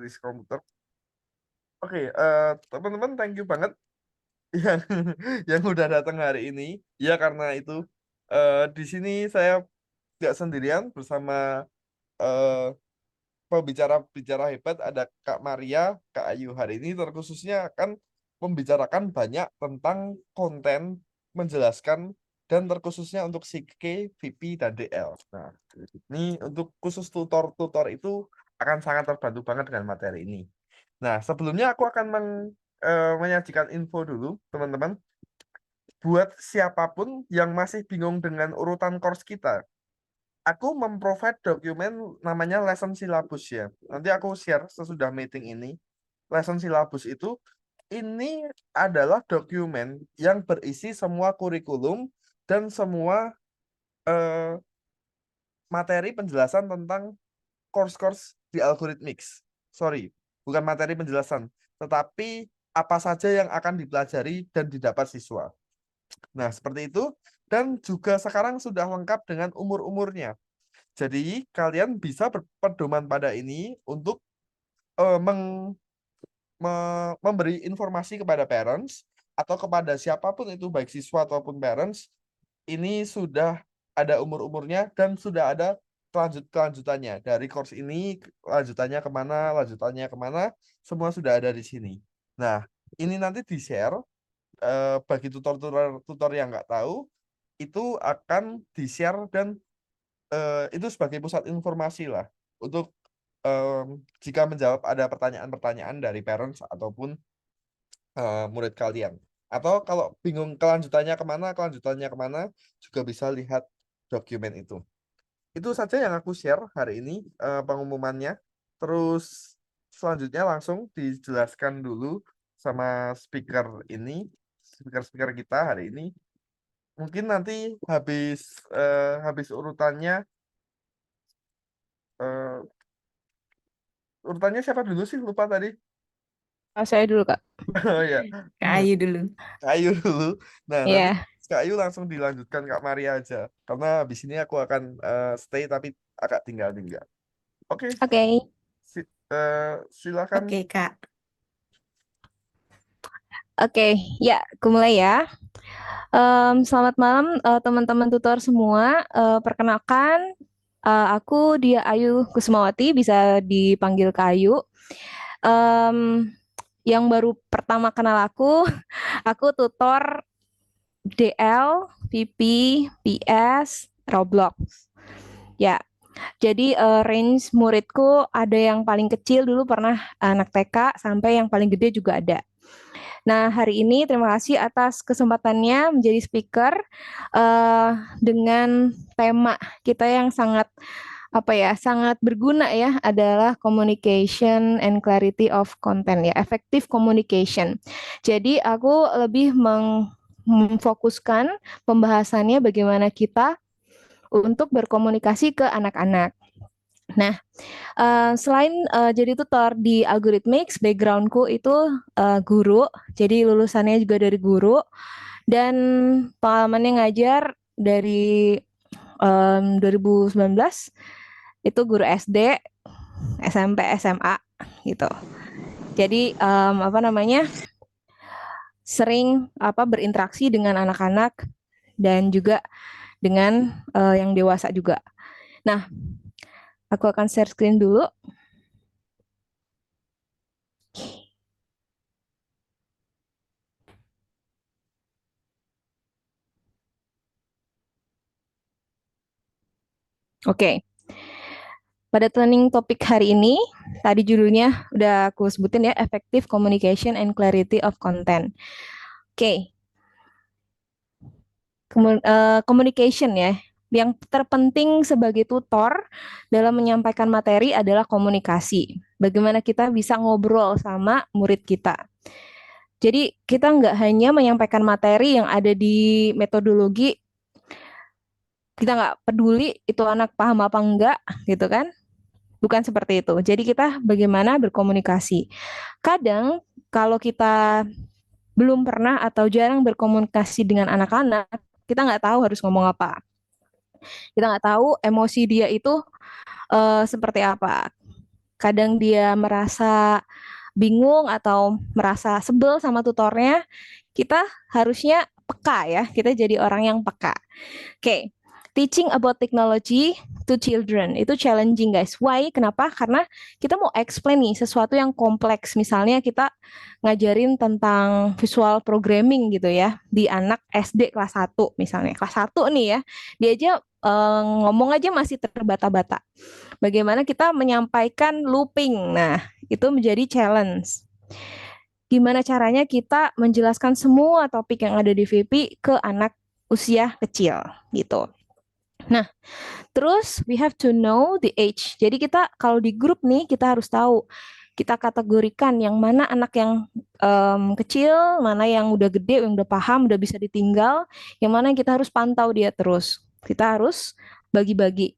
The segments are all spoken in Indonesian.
di komputer. Oke, teman-teman, thank you banget yang yang udah datang hari ini. Ya karena itu di sini saya nggak sendirian bersama eh, pembicara-bicara hebat, ada Kak Maria, Kak Ayu. Hari ini terkhususnya akan membicarakan banyak tentang konten, menjelaskan, dan terkhususnya untuk SIGK, VP, dan DL. Nah, ini untuk khusus tutor-tutor itu akan sangat terbantu banget dengan materi ini. Nah, sebelumnya aku akan menyajikan info dulu, teman-teman. Buat siapapun yang masih bingung dengan urutan course kita, aku memprovide dokumen namanya lesson syllabus ya. Nanti aku share sesudah meeting ini. Lesson syllabus itu ini adalah dokumen yang berisi semua kurikulum dan semua eh, materi penjelasan tentang course-course di Algorithmics. Sorry, bukan materi penjelasan, tetapi apa saja yang akan dipelajari dan didapat siswa. Nah, seperti itu. Dan juga sekarang sudah lengkap dengan umur-umurnya. Jadi, kalian bisa berpedoman pada ini untuk memberi informasi kepada parents atau kepada siapapun itu, baik siswa ataupun parents, ini sudah ada umur-umurnya dan sudah ada kelanjutannya. Dari course ini, lanjutannya kemana, semua sudah ada di sini. Nah, ini nanti di-share bagi tutor-tutor yang nggak tahu, itu akan di-share dan itu sebagai pusat informasi lah untuk jika menjawab ada pertanyaan-pertanyaan dari parents ataupun murid kalian. Atau kalau bingung kelanjutannya kemana, juga bisa lihat dokumen itu. Itu saja yang aku share hari ini pengumumannya. Terus selanjutnya langsung dijelaskan dulu sama speaker-speaker kita hari ini. Mungkin nanti habis eh, urutannya siapa dulu sih? Lupa tadi. Saya dulu Kak. Oh ya, Kayu dulu. Kayu dulu. Nah, nanti Ya, Kayu langsung dilanjutkan Kak Maria aja. Karena habis ini aku akan stay tapi agak tinggal-tinggal. Oke, oke. silakan. Oke, Kak. Oke, ya, aku mulai ya. Selamat malam teman-teman tutor semua. Perkenalkan, aku Dia Ayu Kusmawati, bisa dipanggil Kak Ayu. Em, yang baru pertama kenal aku tutor DL, VP, PS, Roblox. Ya, jadi range muridku ada yang paling kecil dulu pernah anak TK sampai yang paling gede juga ada. Nah, hari ini terima kasih atas kesempatannya menjadi speaker eh, dengan tema kita yang sangat sangat berguna ya, adalah communication and clarity of content ya, effective communication. Jadi aku lebih memfokuskan pembahasannya bagaimana kita untuk berkomunikasi ke anak-anak. Nah, selain jadi tutor di Algorithmics, backgroundku itu guru, jadi lulusannya juga dari guru, dan pengalamannya ngajar dari 2019 itu guru SD, SMP, SMA gitu. Jadi sering berinteraksi dengan anak-anak dan juga dengan yang dewasa juga. Nah, aku akan share screen dulu. Oke. Pada training topik hari ini, tadi judulnya udah aku sebutin ya, Effective Communication and Clarity of Content. Oke, communication ya. Yang terpenting sebagai tutor dalam menyampaikan materi adalah komunikasi. Bagaimana kita bisa ngobrol sama murid kita. Jadi kita nggak hanya menyampaikan materi yang ada di metodologi, kita nggak peduli itu anak paham apa enggak, gitu kan? Bukan seperti itu. Jadi kita bagaimana berkomunikasi. Kadang kalau kita belum pernah atau jarang berkomunikasi dengan anak-anak, kita nggak tahu harus ngomong apa. Kita nggak tahu emosi dia itu seperti apa. kadang dia merasa bingung atau merasa sebel sama tutornya, kita harusnya peka ya. Kita jadi orang yang peka. Oke, teaching about technology to children itu challenging guys. Why? Kenapa? Karena kita mau explain nih sesuatu yang kompleks. Misalnya kita ngajarin tentang visual programming gitu ya di anak SD kelas 1 misalnya. Kelas 1 nih ya. Dia aja ngomong aja masih terbata-bata. Bagaimana kita menyampaikan looping. Nah, itu menjadi challenge. Gimana caranya kita menjelaskan semua topik yang ada di VP ke anak usia kecil gitu. Nah, terus we have to know the age. Jadi kita kalau di grup nih kita harus tahu kita kategorikan yang mana anak yang kecil, mana yang udah gede, yang udah paham, udah bisa ditinggal, yang mana yang kita harus pantau dia terus. Kita harus bagi-bagi.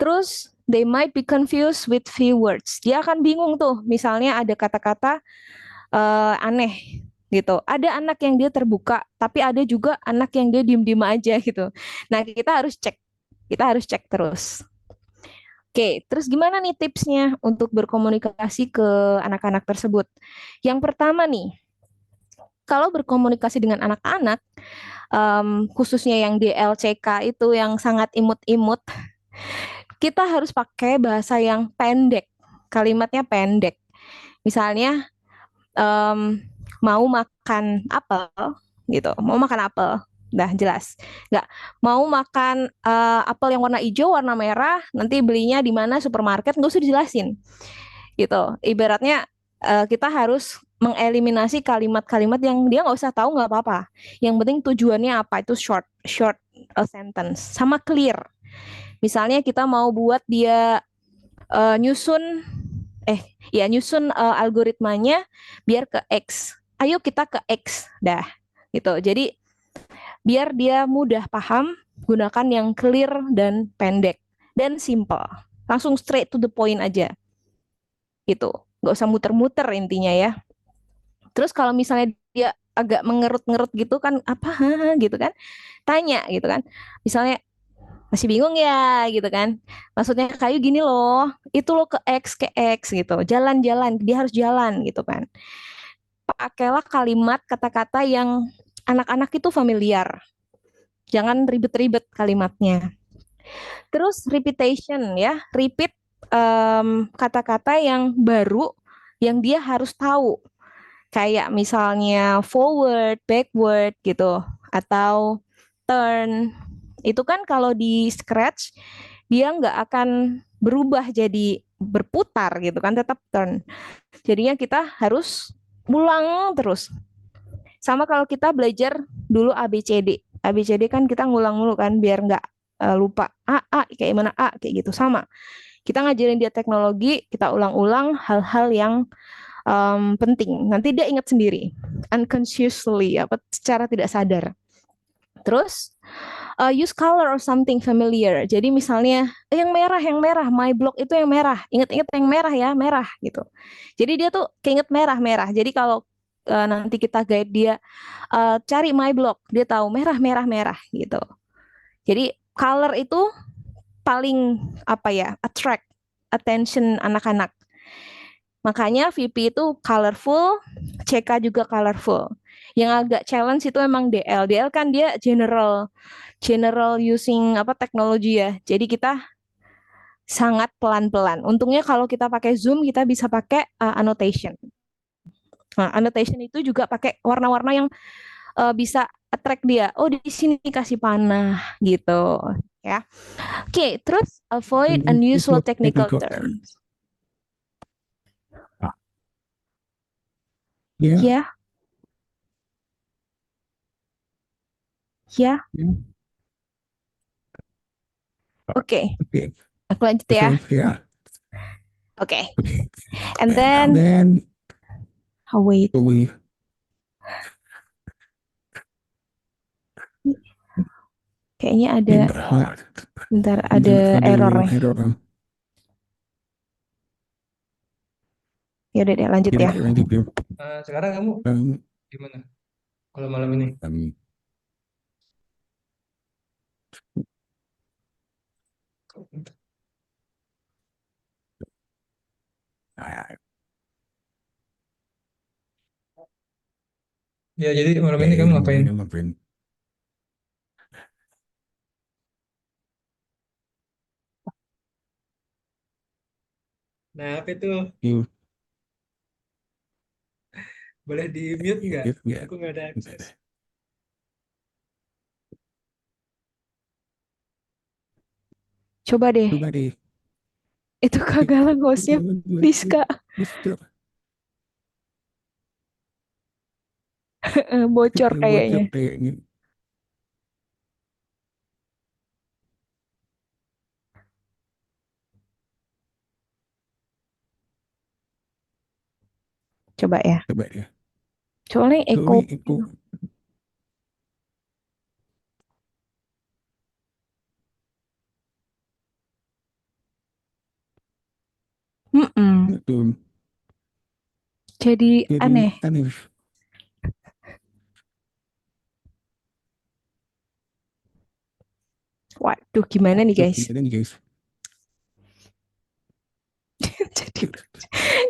Terus they might be confused with few words. Dia akan bingung tuh. Misalnya ada kata-kata aneh gitu. Ada anak yang dia terbuka, tapi ada juga anak yang dia diem-diem aja gitu. Nah, kita harus cek. Kita harus cek terus. Oke, terus gimana nih tipsnya untuk berkomunikasi ke anak-anak tersebut? Yang pertama nih, kalau berkomunikasi dengan anak-anak, khususnya yang di LCK itu yang sangat imut-imut, kita harus pakai bahasa yang pendek, kalimatnya pendek. Misalnya, em, mau makan apel gitu, mau makan apel, dah jelas. Nggak mau makan apel yang warna hijau, warna merah, nanti belinya di mana supermarket, nggak usah dijelasin gitu. Ibaratnya kita harus mengeliminasi kalimat-kalimat yang dia nggak usah tahu nggak apa-apa. Yang penting tujuannya apa itu short short sentence sama clear. Misalnya kita mau buat dia nyusun eh nyusun algoritmanya biar ke X. Ayo kita ke X dah gitu. Jadi biar dia mudah paham, gunakan yang clear dan pendek dan simple. Langsung straight to the point aja gitu. Nggak usah muter-muter intinya ya. Terus kalau misalnya dia agak mengerut-ngerut gitu kan apa gitu kan, tanya gitu kan. Misalnya masih bingung ya gitu kan. Maksudnya kayu gini loh, itu loh ke X gitu. Jalan-jalan, dia harus jalan gitu kan. Pakailah kalimat kata-kata yang anak-anak itu familiar. Jangan ribet-ribet kalimatnya. Terus repetition ya, repeat kata-kata yang baru yang dia harus tahu. Kayak misalnya forward, backward gitu, atau turn. Itu kan kalau di Scratch dia nggak akan berubah jadi berputar gitu kan, tetap turn. Jadinya kita harus ulang terus. Sama kalau kita belajar dulu ABCD. ABCD kan kita ngulang dulu kan biar nggak lupa. Kayak mana A kayak gitu sama. Kita ngajarin dia teknologi, kita ulang-ulang hal-hal yang penting. Nanti dia ingat sendiri, unconsciously, apa secara tidak sadar. Terus use color or something familiar. Jadi misalnya yang merah, my block itu yang merah. Ingat-ingat yang merah ya, merah gitu. Jadi dia tuh keinget merah-merah. Jadi kalau nanti kita guide dia cari my block, dia tahu merah, merah, merah gitu. Jadi color itu paling apa ya, attract attention anak-anak. Makanya VP itu colorful, CK juga colorful. Yang agak challenge itu emang DL. DL kan dia general general using apa teknologi ya. Jadi kita sangat pelan-pelan. Untungnya kalau kita pakai Zoom kita bisa pakai annotation. Nah, annotation itu juga pakai warna-warna yang bisa attract dia. Oh, di sini kasih panah gitu, ya. Oke, terus avoid And unusual unusual technical technical terms. terms. Ah, yeah, Ya, ya. yeah. Oke, Okay, aku lanjut ya. okay, yeah, Oke, okay. and And then then wait. we Kayaknya ada, in hot. bentar, ada error nih. Ya udah deh, lanjut ya. Sekarang kamu gimana kalau malam ini? Ya, jadi malam ini kamu ngapain? Nah, apa itu? Boleh di mute nggak? Aku nggak ada akses. Coba deh. Itu kegagalan hostnya Rizka. Bocor kayaknya. Coba ya. Soalnya Eko. Mm-mm. Jadi aneh. Waduh, gimana nih guys? Jadi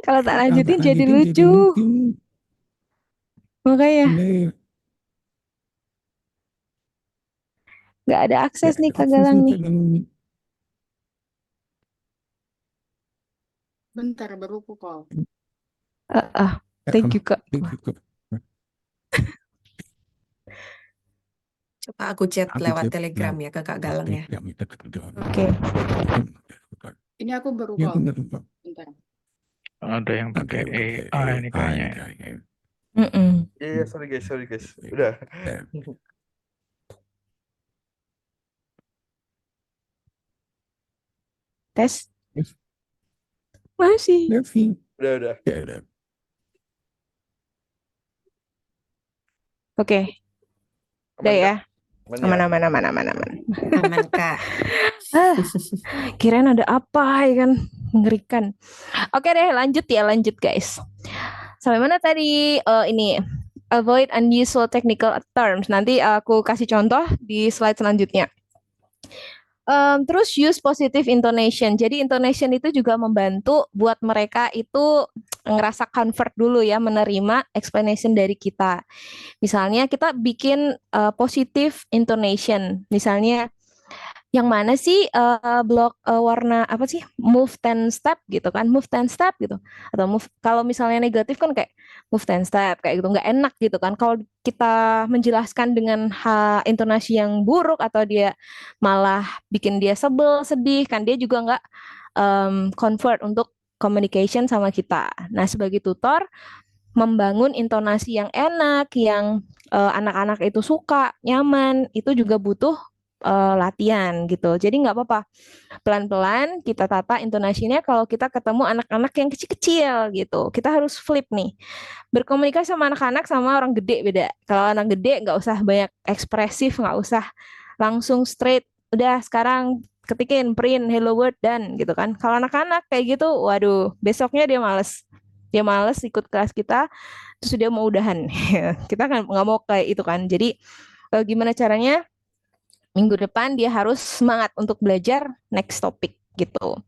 kalau tak lanjutin jadi lucu. Makanya nggak ada akses nih Kak Galang nih. Bentar baru aku call. Thank you Kak. Coba aku chat lewat Telegram ya ke Kak Galang ya. Oke. Ini aku baru call. Bentar. Ada yang pakai AI ini kayaknya. Mm-mm. Iya, sorry guys. Udah. Tes. Masih. Udah. Oke. Udah Aman, ya. Kak? Aman ya? Aman. Aman Kak. Kirain ada apa ya kan? Mengerikan. Oke deh, lanjut guys. Sampai mana tadi? Ini avoid unusual technical terms. Nanti aku kasih contoh di slide selanjutnya. Terus use positive intonation. Jadi intonation itu juga membantu buat mereka itu ngerasa comfort dulu ya menerima explanation dari kita. Misalnya kita bikin positive intonation. Misalnya yang mana sih blok warna apa sih move 10 step gitu kan, move 10 step gitu, atau move kalau misalnya negatif kan kayak move 10 step kayak gitu, nggak enak gitu kan kalau kita menjelaskan dengan intonasi yang buruk atau dia malah bikin dia sebel sedih kan, dia juga nggak convert untuk communication sama kita. Nah sebagai tutor membangun intonasi yang enak, yang anak-anak itu suka, nyaman, itu juga butuh latihan gitu. Jadi nggak apa-apa, pelan-pelan kita tata intonasinya kalau kita ketemu anak-anak yang kecil-kecil gitu. Kita harus flip nih. Berkomunikasi sama anak-anak sama orang gede beda. Kalau anak gede nggak usah banyak ekspresif, nggak usah langsung straight. Udah sekarang ketikin print hello world dan gitu kan. Kalau anak-anak kayak gitu, waduh, besoknya dia males. Dia males ikut kelas kita, terus dia mau udahan. Kita kan nggak mau kayak itu kan. Jadi gimana caranya? Minggu depan dia harus semangat untuk belajar next topic gitu.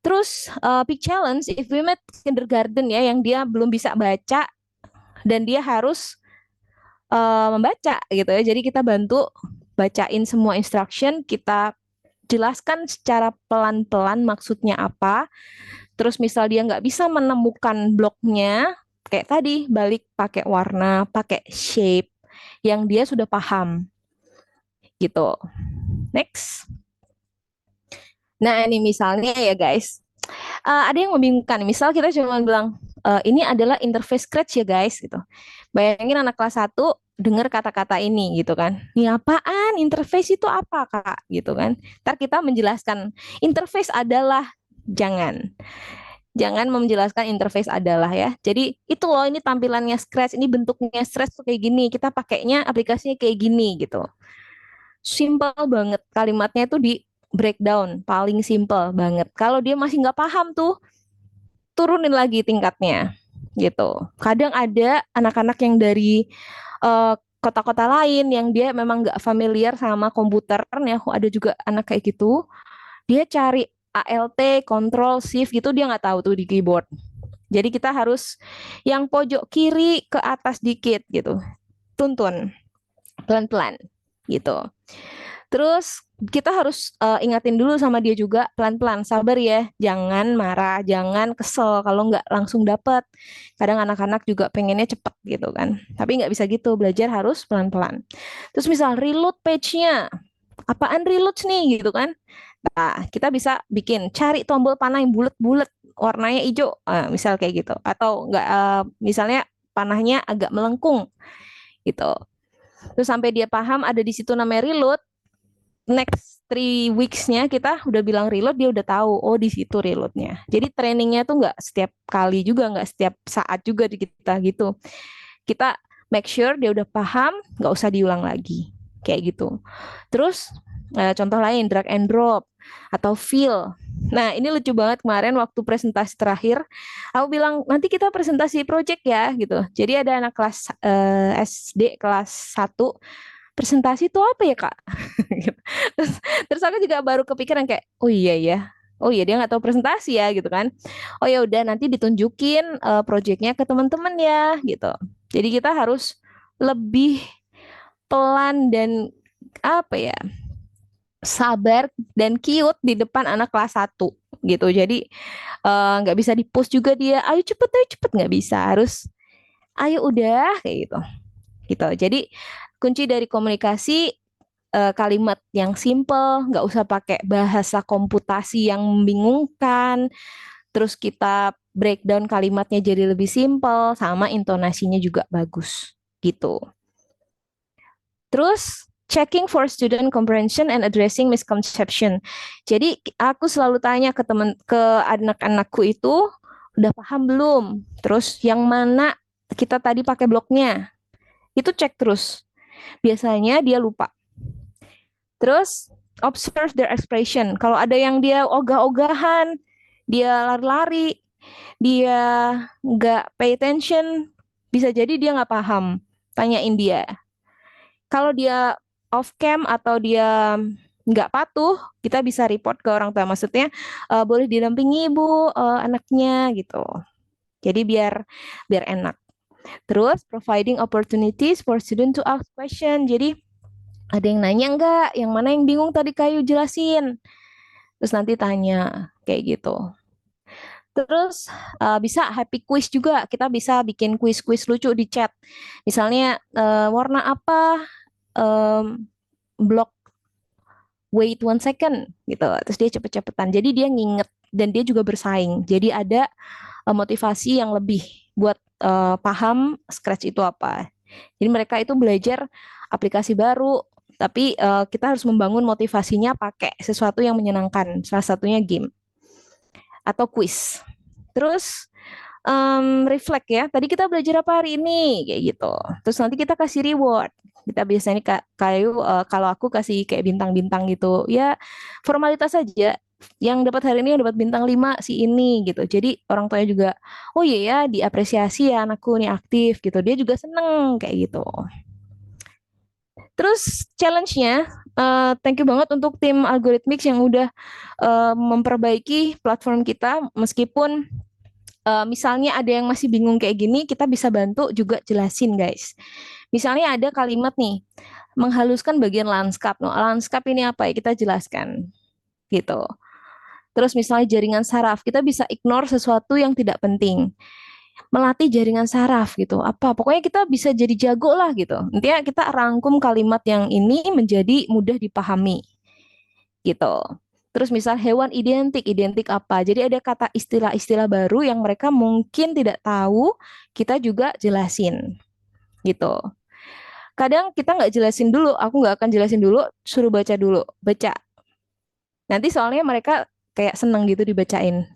Terus big challenge if we met kindergarten ya yang dia belum bisa baca dan dia harus membaca gitu ya. Jadi kita bantu bacain semua instruction, kita jelaskan secara pelan-pelan maksudnya apa. Terus misal dia nggak bisa menemukan bloknya, kayak tadi balik pakai warna, pakai shape yang dia sudah paham gitu. Next. Nah ini misalnya ya guys, ada yang membingungkan. Misal kita cuma bilang, ini adalah interface scratch ya guys gitu. Bayangin anak kelas 1 dengar kata-kata ini gitu kan. Ini apaan? Interface itu apa kak? Gitu kan. Ntar kita menjelaskan, interface adalah, jangan. Jangan menjelaskan interface adalah ya. Jadi itu loh ini tampilannya Scratch, ini bentuknya Scratch tuh kayak gini. Kita pakainya aplikasinya kayak gini gitu. Simple banget kalimatnya itu di breakdown, paling simple banget. Kalau dia masih nggak paham tuh, turunin lagi tingkatnya gitu. Kadang ada anak-anak yang dari eh, kota-kota lain yang dia memang nggak familiar sama komputer ya. Ada juga anak kayak gitu. Dia cari ALT, Control, Shift gitu dia nggak tahu tuh di keyboard. Jadi kita harus yang pojok kiri ke atas dikit gitu. Tuntun pelan-pelan gitu. Terus kita harus ingatin dulu sama dia juga pelan-pelan, sabar ya, jangan marah, jangan kesel kalau nggak langsung dapet. Kadang anak-anak juga pengennya cepet gitu kan, tapi nggak bisa gitu, belajar harus pelan-pelan. Terus misal reload page-nya, apaan reload nih gitu kan? Nah, kita bisa bikin cari tombol panah yang bulat-bulat, warnanya hijau, misal kayak gitu, atau nggak, misalnya panahnya agak melengkung gitu. Terus sampai dia paham ada di situ namanya reload, next 3 weeks-nya kita udah bilang reload, dia udah tahu, oh di situ reloadnya. Jadi trainingnya tuh nggak setiap kali juga, nggak setiap saat juga di kita gitu. Kita make sure dia udah paham, nggak usah diulang lagi, kayak gitu. Terus contoh lain drag and drop atau fill. Nah ini lucu banget, kemarin waktu presentasi terakhir, aku bilang nanti kita presentasi project ya gitu. Jadi ada anak kelas SD kelas 1 presentasi itu apa ya Kak? Gitu. terus, terus aku juga baru kepikiran kayak, oh iya ya, oh iya dia nggak tahu presentasi ya gitu kan. Oh ya udah nanti ditunjukin projectnya ke teman-teman ya gitu. Jadi kita harus lebih pelan dan apa ya, sabar dan cute di depan anak kelas 1 gitu. Jadi nggak bisa di-push juga dia, ayo cepet, nggak bisa. Harus, ayo udah kayak gitu. Gitu. Jadi kunci dari komunikasi kalimat yang simple, nggak usah pakai bahasa komputasi yang membingungkan. Terus kita breakdown kalimatnya jadi lebih simple, sama intonasinya juga bagus gitu. Terus checking for student comprehension and addressing misconception. Jadi aku selalu tanya ke anak-anakku itu udah paham belum? Terus yang mana kita tadi pakai bloknya? Itu cek terus. Biasanya dia lupa. Terus observe their expression. Kalau ada yang dia ogah-ogahan, dia lari-lari, dia nggak pay attention, bisa jadi dia nggak paham. Tanyain dia. Kalau dia off cam atau dia nggak patuh, kita bisa report ke orang tua. Maksudnya boleh didampingi ibu anaknya gitu. Jadi biar enak. Terus providing opportunities for student to ask question. Jadi ada yang nanya nggak? Yang mana yang bingung tadi Kayu jelasin. Terus nanti tanya kayak gitu. Terus bisa happy quiz juga. Kita bisa bikin quiz-quiz lucu di chat. Misalnya warna apa blok, wait 1 second gitu. Terus dia cepet-cepetan. Jadi dia nginget dan dia juga bersaing. Jadi ada motivasi yang lebih buat paham Scratch itu apa. Jadi mereka itu belajar aplikasi baru, tapi kita harus membangun motivasinya pakai sesuatu yang menyenangkan. Salah satunya game atau quiz. Terus reflect ya. Tadi kita belajar apa hari ini kayak gitu. Terus nanti kita kasih reward. Kita biasanya kayak kalau aku kasih kayak bintang-bintang gitu. Ya formalitas saja. Yang dapat hari ini yang dapat bintang 5 si ini gitu. Jadi orang tuanya juga, oh iya ya diapresiasi ya anakku nih aktif gitu. Dia juga seneng kayak gitu. Terus challenge-nya, thank you banget untuk tim Algorithmics yang udah memperbaiki platform kita. Meskipun misalnya ada yang masih bingung kayak gini, kita bisa bantu juga jelasin guys. Misalnya ada kalimat nih, menghaluskan bagian lanskap. No, lanskap ini apa ya? Kita jelaskan gitu. Terus misalnya jaringan saraf, kita bisa ignore sesuatu yang tidak penting. Melatih jaringan saraf gitu. Apa? Pokoknya kita bisa jadi jago lah gitu. Intinya kita rangkum kalimat yang ini menjadi mudah dipahami gitu. Terus misal hewan identik, identik apa? Jadi ada kata istilah-istilah baru yang mereka mungkin tidak tahu, kita juga jelasin gitu. Kadang kita nggak jelasin dulu, aku nggak akan jelasin dulu, suruh baca dulu, baca. Nanti soalnya mereka kayak seneng gitu dibacain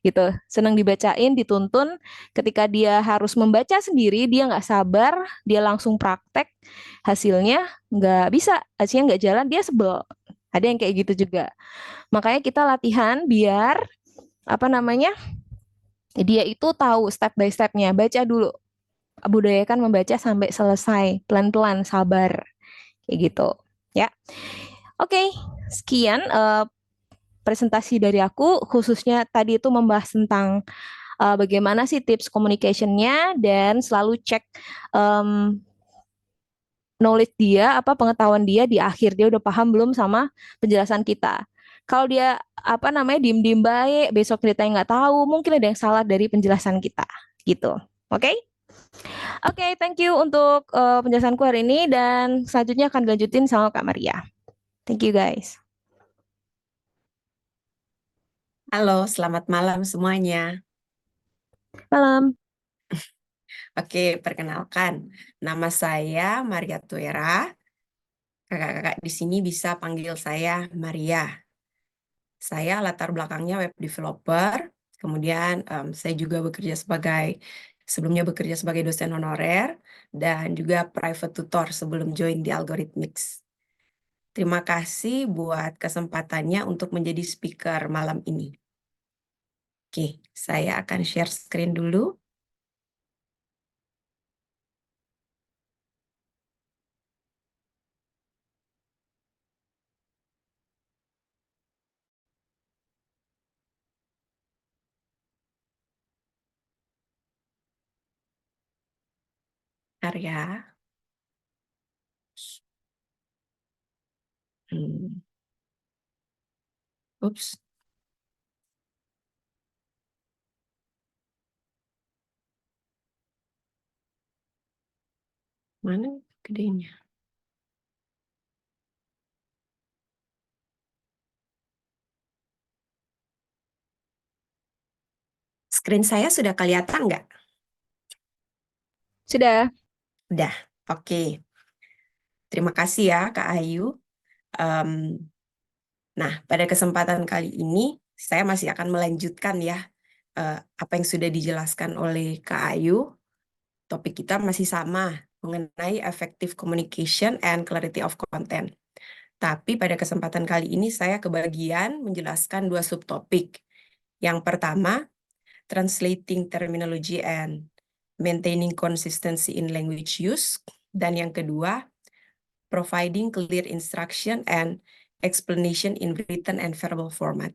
gitu, seneng dibacain, dituntun. Ketika dia harus membaca sendiri, dia nggak sabar, dia langsung praktek, hasilnya nggak bisa, hasilnya nggak jalan, dia sebel. Ada yang kayak gitu juga. Makanya kita latihan biar apa namanya, dia itu tahu step by stepnya, baca dulu, budayakan membaca sampai selesai, pelan-pelan, sabar, kayak gitu. Ya, oke, sekian presentasi dari aku, khususnya tadi itu membahas tentang bagaimana sih tips communication-nya dan selalu cek em, knowledge dia, pengetahuan dia di akhir dia udah paham belum sama penjelasan kita. Kalau dia diem-diem baik, besok kita yang nggak tahu, mungkin ada yang salah dari penjelasan kita, gitu. Oke? Oke, thank you untuk penjelasanku hari ini dan selanjutnya akan dilanjutin sama Kak Maria. Thank you guys. Halo, selamat malam semuanya. Malam. Oke, perkenalkan. Nama saya Maria Tuera. Kakak-kakak di sini bisa panggil saya Maria. Saya latar belakangnya web developer. Kemudian saya juga sebelumnya bekerja sebagai dosen honorer dan juga private tutor sebelum join di Algorithmics. Terima kasih buat kesempatannya untuk menjadi speaker malam ini. Oke, saya akan share screen dulu. Bentar ya. Ups. Mana gedenya? Screen saya sudah kelihatan nggak? Sudah. Udah, oke. Terima kasih ya Kak Ayu. Nah, pada kesempatan kali ini saya masih akan melanjutkan ya apa yang sudah dijelaskan oleh Kak Ayu. Topik kita masih sama mengenai effective communication and clarity of content. Tapi pada kesempatan kali ini saya kebagian menjelaskan 2 subtopik. Yang pertama, translating terminology and maintaining consistency in language use. Dan yang kedua, providing clear instruction and explanation in written and verbal format.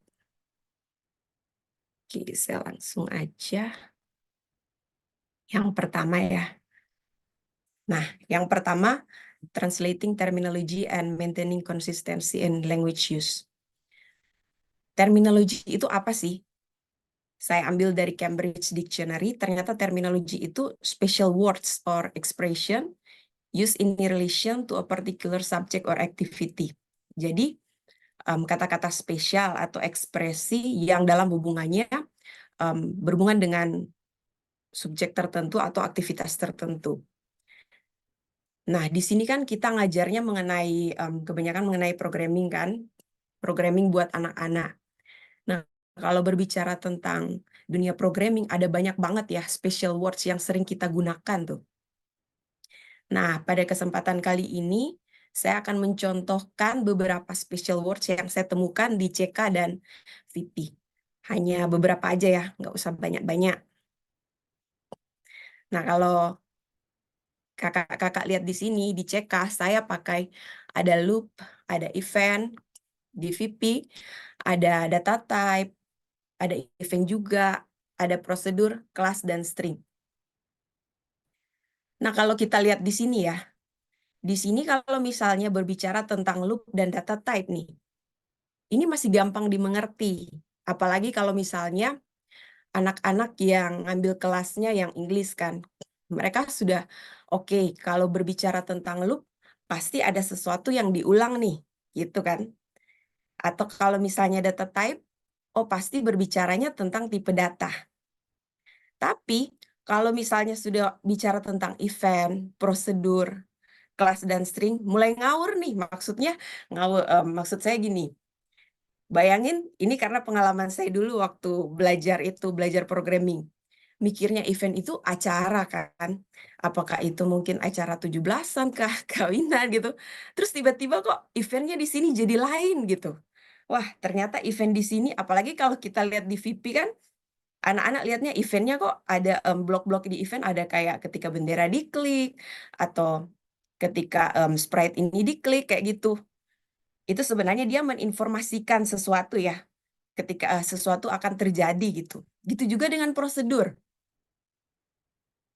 Oke, saya langsung aja. Yang pertama ya. Nah, yang pertama, translating terminology and maintaining consistency in language use. Terminologi itu apa sih? Saya ambil dari Cambridge Dictionary, ternyata terminologi itu special words or expression used in relation to a particular subject or activity. Jadi, kata-kata spesial atau ekspresi yang dalam hubungannya berhubungan dengan subjek tertentu atau aktivitas tertentu. Nah, di sini kan kita ngajarnya mengenai, kebanyakan mengenai programming kan, programming buat anak-anak. Nah, kalau berbicara tentang dunia programming, ada banyak banget ya special words yang sering kita gunakan tuh. Nah, pada kesempatan kali ini, saya akan mencontohkan beberapa special words yang saya temukan di CK dan VP. Hanya beberapa aja ya, nggak usah banyak-banyak. Nah, kalau kakak-kakak lihat di sini, di CK, saya pakai ada loop, ada event, di VP, ada data type, ada event juga, ada prosedur, kelas, dan string. Nah, kalau kita lihat di sini ya, di sini kalau misalnya berbicara tentang loop dan data type nih, ini masih gampang dimengerti. Apalagi kalau misalnya anak-anak yang ngambil kelasnya yang English kan. Mereka sudah oke, kalau berbicara tentang loop, pasti ada sesuatu yang diulang nih, gitu kan. Atau kalau misalnya data type, oh pasti berbicaranya tentang tipe data. Tapi kalau misalnya sudah bicara tentang event, prosedur, kelas dan string, mulai ngawur nih. Maksudnya ngawur, maksud saya gini. Bayangin, ini karena pengalaman saya dulu waktu belajar programming. Mikirnya event itu acara kan. Apakah itu mungkin acara 17-an kah, kawinan gitu. Terus tiba-tiba kok eventnya di sini jadi lain gitu. Wah, ternyata event di sini, apalagi kalau kita lihat di VP kan, anak-anak lihatnya eventnya kok ada blok-blok di event, ada kayak ketika bendera diklik, atau ketika sprite ini diklik, kayak gitu. Itu sebenarnya dia meninformasikan sesuatu ya. ketika sesuatu akan terjadi gitu. Gitu juga dengan prosedur.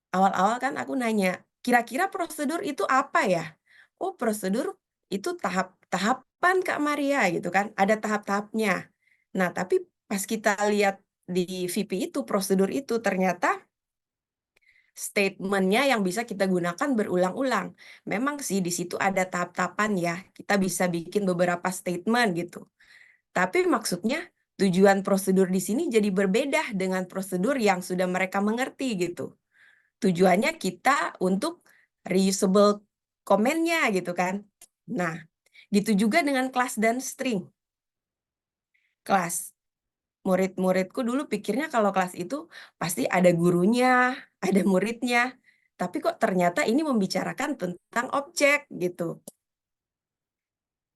Awal-awal kan aku nanya, kira-kira prosedur itu apa ya? Oh, prosedur itu tahap-tahapan Kak Maria gitu kan, ada tahap-tahapnya. Nah, tapi pas kita lihat di VP itu, prosedur itu ternyata statementnya yang bisa kita gunakan berulang-ulang. Memang sih di situ ada tahap-tahapan ya, kita bisa bikin beberapa statement gitu. Tapi maksudnya tujuan prosedur di sini jadi berbeda dengan prosedur yang sudah mereka mengerti gitu. Tujuannya kita untuk reusable komennya gitu kan. Nah, gitu juga dengan kelas dan string. Kelas. Murid-muridku dulu pikirnya kalau kelas itu pasti ada gurunya, ada muridnya. Tapi kok ternyata ini membicarakan tentang objek gitu.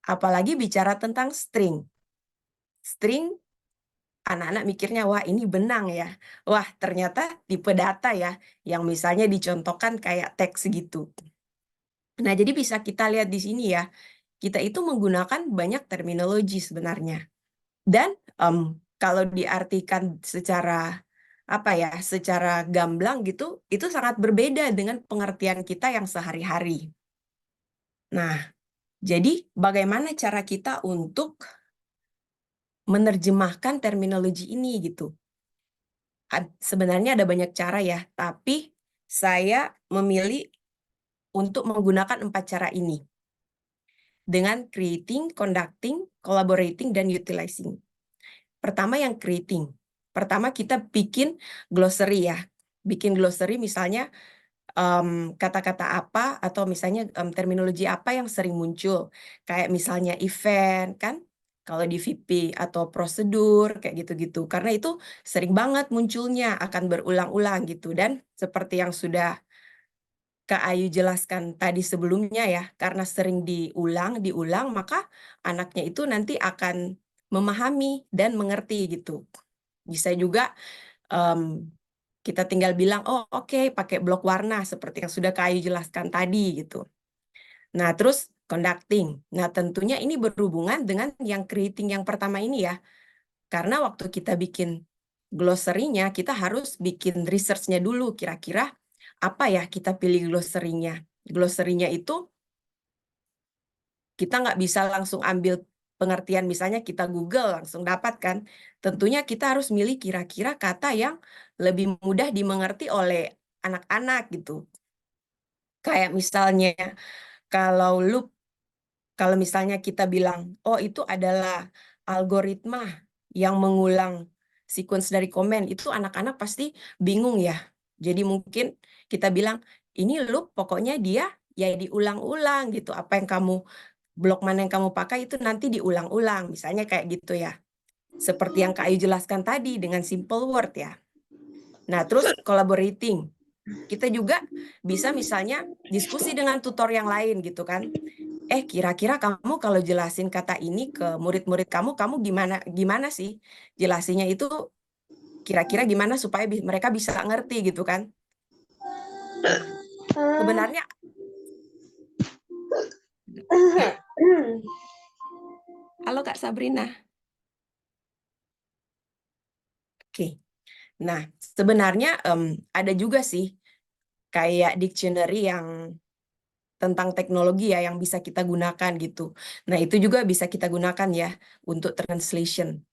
Apalagi bicara tentang string. String, anak-anak mikirnya, wah ini benang ya. Wah ternyata tipe data ya, yang misalnya dicontohkan kayak teks gitu. Nah, jadi bisa kita lihat di sini ya, kita itu menggunakan banyak terminologi sebenarnya. Dan kalau diartikan secara apa ya, secara gamblang gitu, itu sangat berbeda dengan pengertian kita yang sehari-hari. Nah, jadi bagaimana cara kita untuk menerjemahkan terminologi ini gitu? Sebenarnya ada banyak cara ya, tapi saya memilih untuk menggunakan 4 cara ini. Dengan creating, conducting, collaborating, dan utilizing. Pertama yang creating. Pertama kita bikin glossary ya. Bikin glossary misalnya kata-kata apa atau misalnya terminologi apa yang sering muncul. Kayak misalnya event kan, kalau di VP atau prosedur kayak gitu-gitu. Karena itu sering banget munculnya, akan berulang-ulang gitu. Dan seperti yang sudah Kak Ayu jelaskan tadi sebelumnya ya, karena sering diulang, maka anaknya itu nanti akan memahami dan mengerti gitu. Bisa juga kita tinggal bilang, oh oke, pakai blok warna seperti yang sudah Kak Ayu jelaskan tadi gitu. Nah, terus conducting. Nah, tentunya ini berhubungan dengan yang creating yang pertama ini ya. Karena waktu kita bikin glossary-nya, kita harus bikin research-nya dulu kira-kira apa ya kita pilih glossary-nya. Glossary-nya itu kita nggak bisa langsung ambil pengertian, misalnya kita Google langsung dapat kan. Tentunya kita harus milih kira-kira kata yang lebih mudah dimengerti oleh anak-anak gitu. Kayak misalnya kalau loop, kalau misalnya kita bilang, oh itu adalah algoritma yang mengulang sequence dari komen, itu anak-anak pasti bingung ya. Jadi mungkin kita bilang, ini loop pokoknya dia ya diulang-ulang gitu. Apa yang blok mana yang kamu pakai itu nanti diulang-ulang. Misalnya kayak gitu ya. Seperti yang Kak Ayu jelaskan tadi dengan simple word ya. Nah, terus collaborating. Kita juga bisa misalnya diskusi dengan tutor yang lain gitu kan. Kira-kira kamu kalau jelasin kata ini ke murid-murid kamu gimana sih jelasinnya itu kira-kira gimana supaya mereka bisa ngerti gitu kan. Sebenarnya halo Kak Sabrina. Oke. Nah, sebenarnya ada juga sih kayak dictionary yang tentang teknologi ya yang bisa kita gunakan gitu. Nah, itu juga bisa kita gunakan ya untuk translation.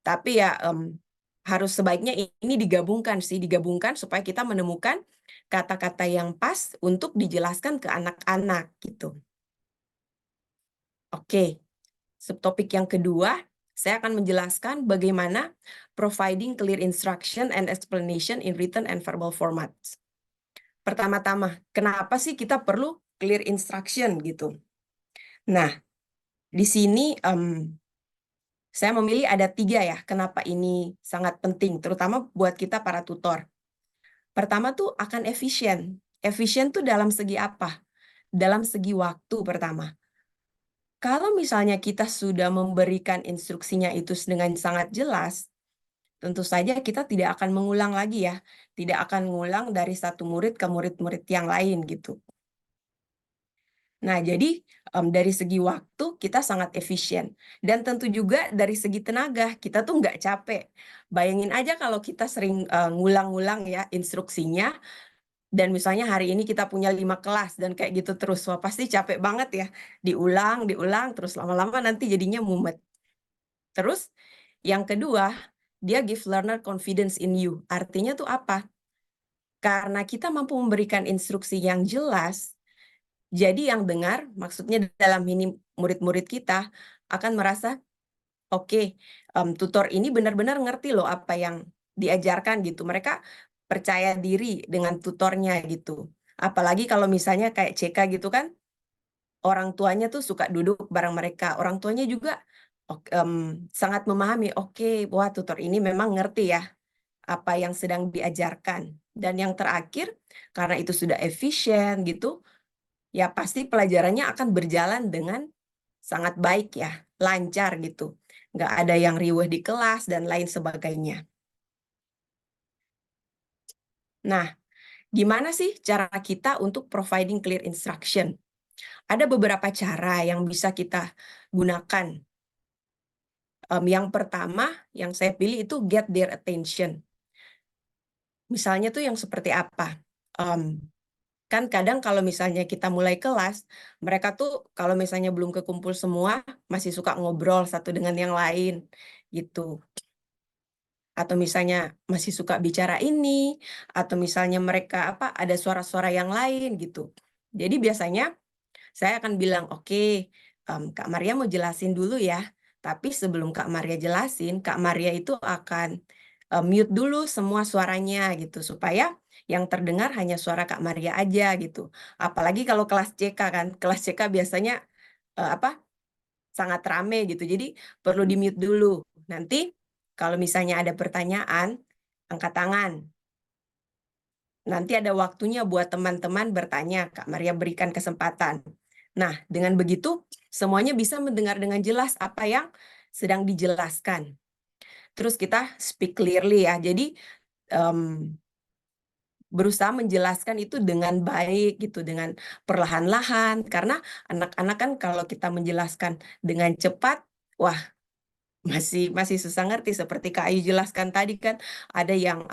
Tapi ya harus sebaiknya ini digabungkan supaya kita menemukan kata-kata yang pas untuk dijelaskan ke anak-anak gitu. Oke, subtopik yang kedua, saya akan menjelaskan bagaimana providing clear instruction and explanation in written and verbal formats. Pertama-tama, kenapa sih kita perlu clear instruction gitu? Nah, di sini saya memilih ada 3 ya, kenapa ini sangat penting, terutama buat kita para tutor. Pertama tuh akan efisien. Efisien tuh dalam segi apa? Dalam segi waktu pertama. Kalau misalnya kita sudah memberikan instruksinya itu dengan sangat jelas, tentu saja kita tidak akan mengulang lagi ya. Tidak akan mengulang dari satu murid ke murid-murid yang lain gitu. Nah, jadi dari segi waktu kita sangat efisien. Dan tentu juga dari segi tenaga, kita tuh nggak capek. Bayangin aja kalau kita sering ngulang-ngulang ya instruksinya, dan misalnya hari ini kita punya 5 kelas dan kayak gitu terus, wah pasti capek banget ya. Diulang, diulang, terus lama-lama nanti jadinya mumet. Terus yang kedua, dia give learner confidence in you. Artinya tuh apa? Karena kita mampu memberikan instruksi yang jelas, jadi yang dengar, maksudnya dalam ini murid-murid kita akan merasa, oke, tutor ini benar-benar ngerti loh apa yang diajarkan gitu. Mereka percaya diri dengan tutornya gitu. Apalagi kalau misalnya kayak CK gitu kan, orang tuanya tuh suka duduk bareng mereka. Orang tuanya juga sangat memahami, oke, wah tutor ini memang ngerti ya apa yang sedang diajarkan. Dan yang terakhir, karena itu sudah efisien gitu, ya pasti pelajarannya akan berjalan dengan sangat baik ya, lancar gitu. Nggak ada yang riweh di kelas dan lain sebagainya. Nah, gimana sih cara kita untuk providing clear instruction? Ada beberapa cara yang bisa kita gunakan. Yang pertama, yang saya pilih itu get their attention. Misalnya tuh yang seperti apa? Kan kadang kalau misalnya kita mulai kelas, mereka tuh kalau misalnya belum kekumpul semua, masih suka ngobrol satu dengan yang lain, gitu. Atau misalnya masih suka bicara ini, atau misalnya mereka ada suara-suara yang lain, gitu. Jadi biasanya saya akan bilang, oke, Kak Maria mau jelasin dulu ya. Tapi sebelum Kak Maria jelasin, Kak Maria itu akan mute dulu semua suaranya gitu. Supaya yang terdengar hanya suara Kak Maria aja gitu. Apalagi kalau kelas CK kan. Kelas CK biasanya sangat rame gitu. Jadi perlu di mute dulu. Nanti kalau misalnya ada pertanyaan, angkat tangan. Nanti ada waktunya buat teman-teman bertanya, Kak Maria berikan kesempatan. Nah, dengan begitu semuanya bisa mendengar dengan jelas apa yang sedang dijelaskan. Terus kita speak clearly ya. Jadi berusaha menjelaskan itu dengan baik gitu, dengan perlahan-lahan. Karena anak-anak kan kalau kita menjelaskan dengan cepat, wah masih susah ngerti. Seperti Kak Ayu jelaskan tadi kan, ada yang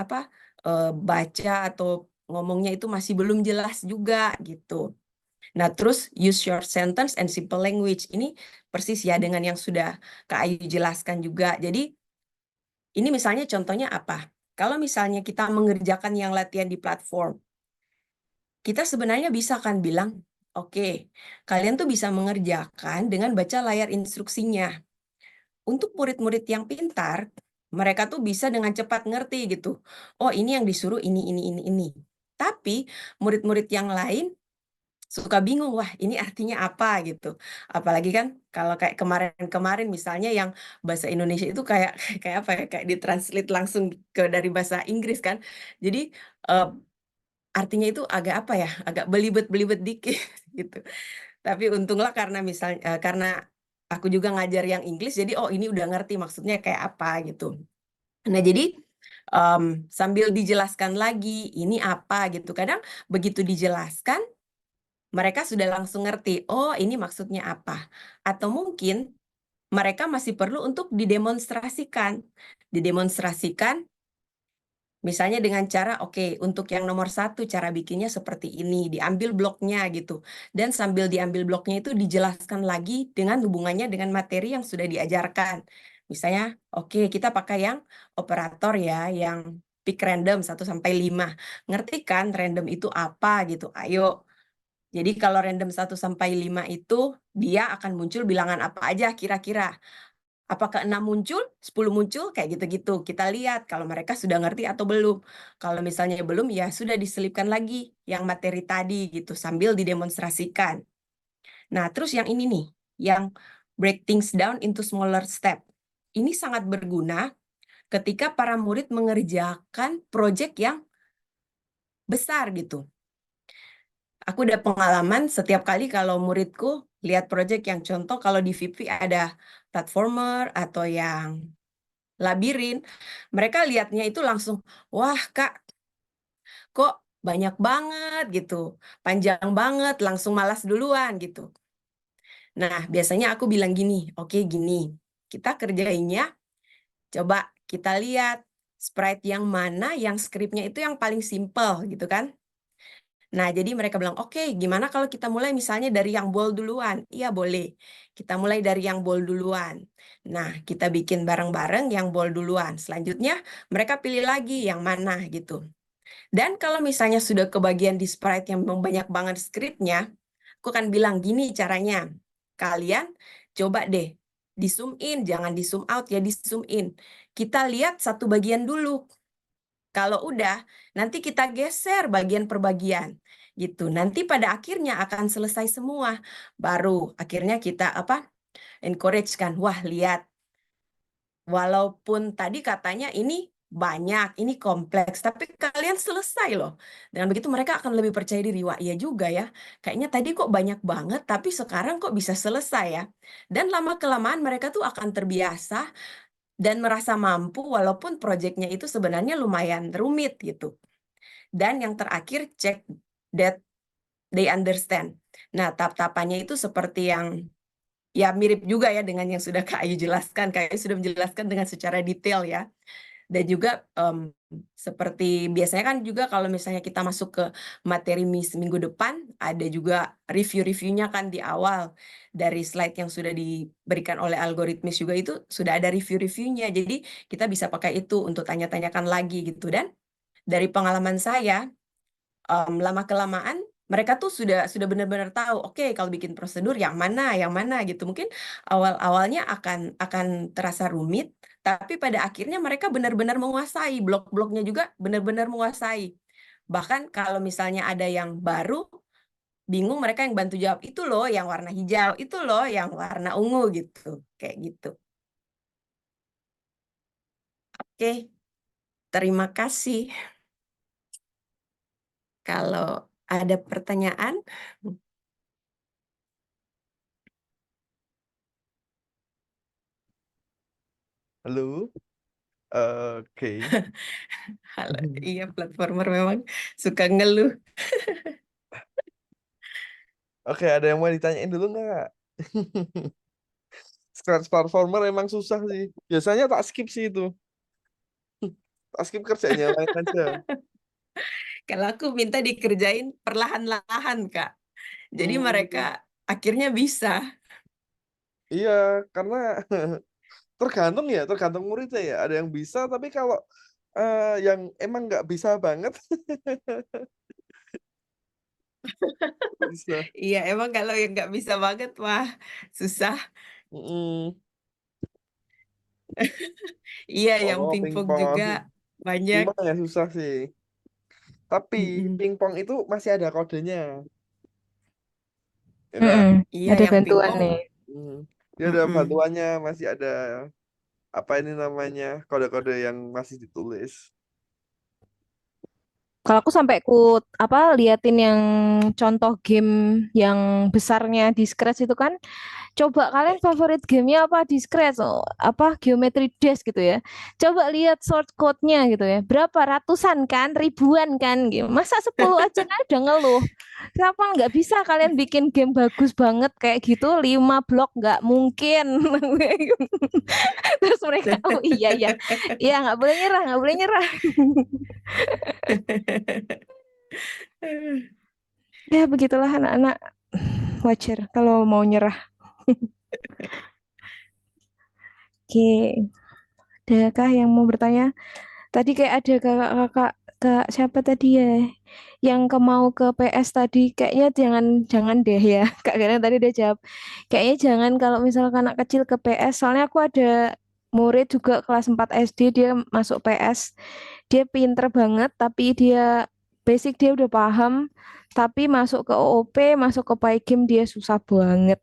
baca atau ngomongnya itu masih belum jelas juga gitu. Nah, terus use short sentence and simple language. Ini persis ya dengan yang sudah Kak Ayu jelaskan juga. Jadi, ini misalnya contohnya apa? Kalau misalnya kita mengerjakan yang latihan di platform, kita sebenarnya bisa kan bilang, oke, kalian tuh bisa mengerjakan dengan baca layar instruksinya. Untuk murid-murid yang pintar, mereka tuh bisa dengan cepat ngerti gitu. Oh, ini yang disuruh ini. Tapi murid-murid yang lain suka bingung, wah ini artinya apa gitu. Apalagi kan kalau kayak kemarin-kemarin misalnya yang bahasa Indonesia itu kayak kayak apa ya, kayak ditranslate langsung dari bahasa Inggris kan. Jadi artinya itu agak apa ya, agak belibet-belibet dikit gitu. Tapi untunglah karena aku juga ngajar yang Inggris, jadi oh ini udah ngerti maksudnya kayak apa gitu. Nah jadi sambil dijelaskan lagi ini apa gitu. Kadang begitu dijelaskan mereka sudah langsung ngerti, oh ini maksudnya apa. Atau mungkin mereka masih perlu untuk didemonstrasikan. Didemonstrasikan misalnya dengan cara, oke, untuk yang nomor 1 cara bikinnya seperti ini, diambil bloknya gitu. Dan sambil diambil bloknya itu dijelaskan lagi dengan hubungannya dengan materi yang sudah diajarkan. Misalnya, oke, kita pakai yang operator ya, yang pick random 1-5. Ngerti kan random itu apa gitu? Ayo. Jadi kalau random 1-5 itu, dia akan muncul bilangan apa aja kira-kira. Apakah 6 muncul, 10 muncul, kayak gitu-gitu. Kita lihat kalau mereka sudah ngerti atau belum. Kalau misalnya belum, ya sudah diselipkan lagi yang materi tadi gitu, sambil didemonstrasikan. Nah, terus yang ini nih, yang break things down into smaller step. Ini sangat berguna ketika para murid mengerjakan proyek yang besar gitu. Aku udah pengalaman setiap kali kalau muridku lihat proyek yang contoh kalau di VIP ada platformer atau yang labirin, mereka lihatnya itu langsung, wah Kak, kok banyak banget gitu, panjang banget, langsung malas duluan gitu. Nah, biasanya aku bilang gini, oke gini, kita kerjainnya, coba kita lihat sprite yang mana yang skripnya itu yang paling simple gitu kan. Nah, jadi mereka bilang, oke, gimana kalau kita mulai misalnya dari yang bold duluan? Iya, boleh. Kita mulai dari yang bold duluan. Nah, kita bikin bareng-bareng yang bold duluan. Selanjutnya, mereka pilih lagi yang mana gitu. Dan kalau misalnya sudah kebagian di sprite yang memang banyak banget skripnya, aku akan bilang gini caranya. Kalian coba deh di zoom in, jangan di zoom out ya, di zoom in. Kita lihat satu bagian dulu. Kalau udah, nanti kita geser bagian per bagian gitu. Nanti pada akhirnya akan selesai semua. Baru akhirnya kita encourage kan. Wah, lihat. Walaupun tadi katanya ini banyak, ini kompleks, tapi kalian selesai loh. Dengan begitu mereka akan lebih percaya diri. Wah, iya juga ya. Kayaknya tadi kok banyak banget, tapi sekarang kok bisa selesai ya. Dan lama-kelamaan mereka tuh akan terbiasa dan merasa mampu walaupun proyeknya itu sebenarnya lumayan rumit gitu. Dan yang terakhir, check that they understand. Nah, tahap-tahapannya itu seperti yang ya mirip juga ya dengan yang sudah Kak Ayu jelaskan. Kak Ayu sudah menjelaskan dengan secara detail ya. Dan juga seperti biasanya kan juga kalau misalnya kita masuk ke materi minggu depan, ada juga review-reviewnya kan di awal. Dari slide yang sudah diberikan oleh algoritmis juga itu sudah ada review-reviewnya. Jadi kita bisa pakai itu untuk tanya-tanyakan lagi gitu. Dan dari pengalaman saya, lama-kelamaan mereka tuh sudah benar-benar tahu, oke kalau bikin prosedur yang mana gitu. Mungkin awal-awalnya akan terasa rumit, tapi pada akhirnya mereka benar-benar menguasai, blok-bloknya juga benar-benar menguasai. Bahkan kalau misalnya ada yang baru, bingung mereka yang bantu jawab, itu loh yang warna hijau, itu loh yang warna ungu gitu, kayak gitu. Oke, terima kasih. Kalau ada pertanyaan, Halo. Oke. halo, iya platformer memang suka ngeluh. Oke, ada yang mau ditanyain dulu nggak? Scratch Performer emang susah sih. Biasanya tak skip sih itu. Tak skip kerjanya yang lain aja. Kalau aku minta dikerjain perlahan-lahan, Kak. Jadi Hmm, mereka akhirnya bisa. iya, karena tergantung muridnya ya. Ada yang bisa, tapi kalau yang emang nggak bisa banget, bisa. Iya, emang kalau yang nggak bisa banget, wah, susah. Mm-mm. Iya, yang Oh, pingpong pingpong. juga banyak. Pingpong ya susah sih. Tapi Mm-mm. pingpong itu masih ada kodenya. Ya kan? Iya, Ada yang bantuan pingpong. nih. Hmm. Dia ada Mm-mm. bantuannya, masih ada apa ini namanya kode-kode yang masih ditulis. Kalau aku sampai liatin yang contoh game yang besarnya di Scratch itu kan. Coba kalian favorit gamenya apa di Scratch? Oh, apa Geometry Dash gitu ya. Coba lihat shortcode-nya gitu ya. Berapa ratusan kan, ribuan kan gitu. Masa 10 aja kan udah ngeluh. Kenapa nggak bisa kalian bikin game bagus banget kayak gitu 5 blok nggak mungkin. Terus mereka oh iya iya. Iya nggak boleh nyerah, nggak boleh nyerah. Ya begitulah anak-anak wajar kalau mau nyerah. Oke, adakah yang mau bertanya? Tadi kayak ada kakak-kakak kak siapa tadi ya yang mau ke PS tadi kayaknya jangan jangan deh ya Kak Gana tadi dia jawab kayaknya jangan kalau misalkan anak kecil ke PS soalnya aku ada murid juga kelas 4 SD dia masuk PS dia pinter banget tapi dia basic dia udah paham tapi masuk ke OOP masuk ke Pygame dia susah banget